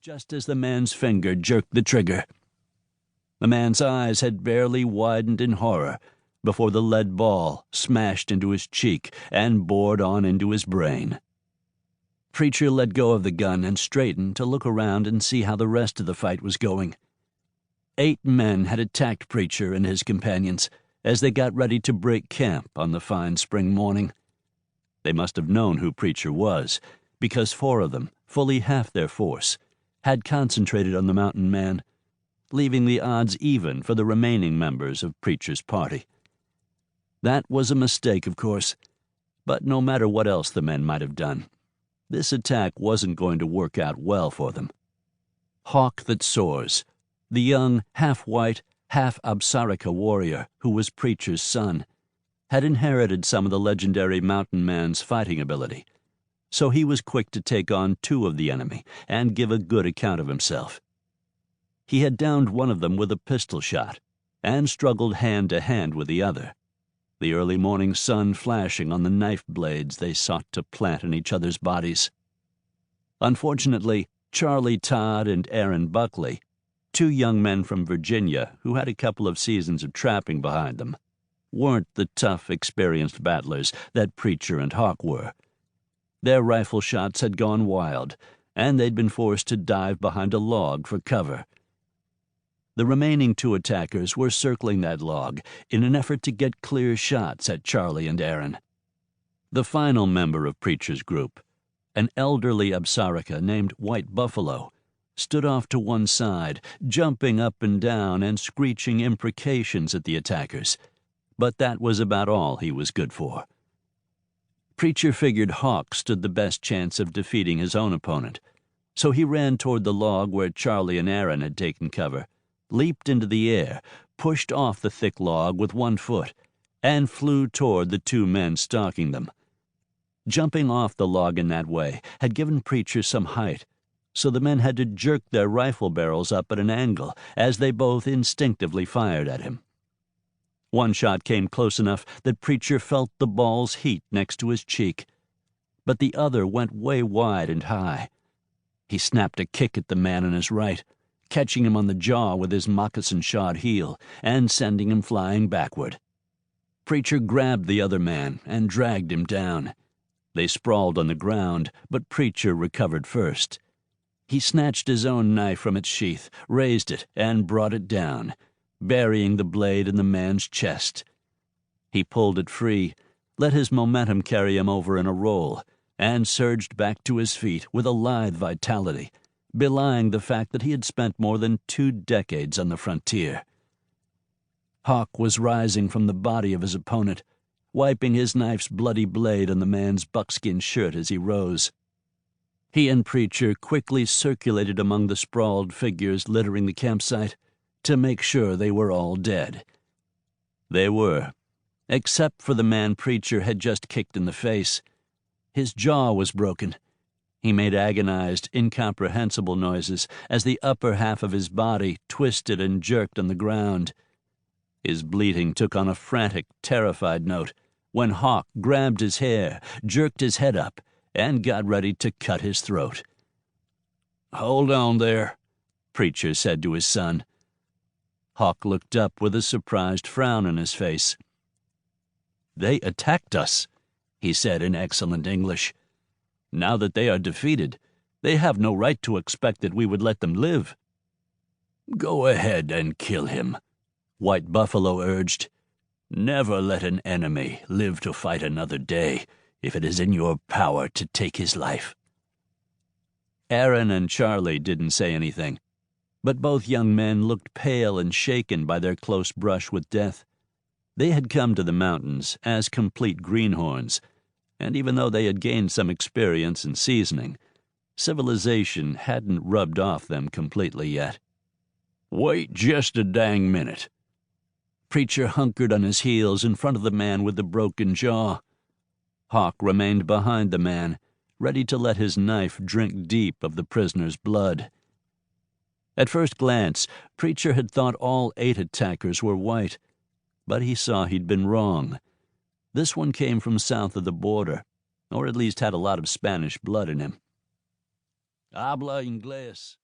just as the man's finger jerked the trigger. The man's eyes had barely widened in horror before the lead ball smashed into his cheek and bored on into his brain. Preacher let go of the gun and straightened to look around and see how the rest of the fight was going. 8 men had attacked Preacher and his companions as they got ready to break camp on the fine spring morning. They must have known who Preacher was, because 4 of them, fully half their force, had concentrated on the mountain man, leaving the odds even for the remaining members of Preacher's party. That was a mistake, of course, but no matter what else the men might have done, this attack wasn't going to work out well for them. Hawk That Soars, the young, half-white, half-Apsarika warrior who was Preacher's son, had inherited some of the legendary mountain man's fighting ability, so he was quick to take on 2 of the enemy and give a good account of himself. He had downed one of them with a pistol shot and struggled hand-to-hand with the other, the early morning sun flashing on the knife blades they sought to plant in each other's bodies. Unfortunately, Charlie Todd and Aaron Buckley, 2 young men from Virginia who had a couple of seasons of trapping behind them, weren't the tough, experienced battlers that Preacher and Hawk were. Their rifle shots had gone wild, and they'd been forced to dive behind a log for cover. The remaining 2 attackers were circling that log in an effort to get clear shots at Charlie and Aaron. The final member of Preacher's group, an elderly Apsarika named White Buffalo, stood off to one side, jumping up and down and screeching imprecations at the attackers, but that was about all he was good for. Preacher figured Hawk stood the best chance of defeating his own opponent, so he ran toward the log where Charlie and Aaron had taken cover, leaped into the air, pushed off the thick log with 1 foot, and flew toward the 2 men stalking them. Jumping off the log in that way had given Preacher some height, so the men had to jerk their rifle barrels up at an angle as they both instinctively fired at him. One shot came close enough that Preacher felt the ball's heat next to his cheek, but the other went way wide and high. He snapped a kick at the man on his right, catching him on the jaw with his moccasin-shod heel and sending him flying backward. Preacher grabbed the other man and dragged him down. They sprawled on the ground, but Preacher recovered first. He snatched his own knife from its sheath, raised it, and brought it down, burying the blade in the man's chest. He pulled it free, let his momentum carry him over in a roll, and surged back to his feet with a lithe vitality, belying the fact that he had spent more than 2 decades on the frontier. Hawk was rising from the body of his opponent, wiping his knife's bloody blade on the man's buckskin shirt as he rose. He and Preacher quickly circulated among the sprawled figures littering the campsite to make sure they were all dead. They were, except for the man Preacher had just kicked in the face. His jaw was broken. He made agonized, incomprehensible noises as the upper half of his body twisted and jerked on the ground. His bleating took on a frantic, terrified note when Hawk grabbed his hair, jerked his head up, and got ready to cut his throat. "Hold on there," Preacher said to his son. Hawk looked up with a surprised frown on his face. "They attacked us," he said in excellent English. "Now that they are defeated, they have no right to expect that we would let them live." "Go ahead and kill him," White Buffalo urged. "Never let an enemy live to fight another day if it is in your power to take his life." Aaron and Charlie didn't say anything, but both young men looked pale and shaken by their close brush with death. They had come to the mountains as complete greenhorns, and even though they had gained some experience and seasoning, civilization hadn't rubbed off them completely yet. "Wait just a dang minute." Preacher hunkered on his heels in front of the man with the broken jaw. Hawk remained behind the man, ready to let his knife drink deep of the prisoner's blood. At first glance, Preacher had thought all 8 attackers were white, but he saw he'd been wrong. This one came from south of the border, or at least had a lot of Spanish blood in him. "Habla inglés,"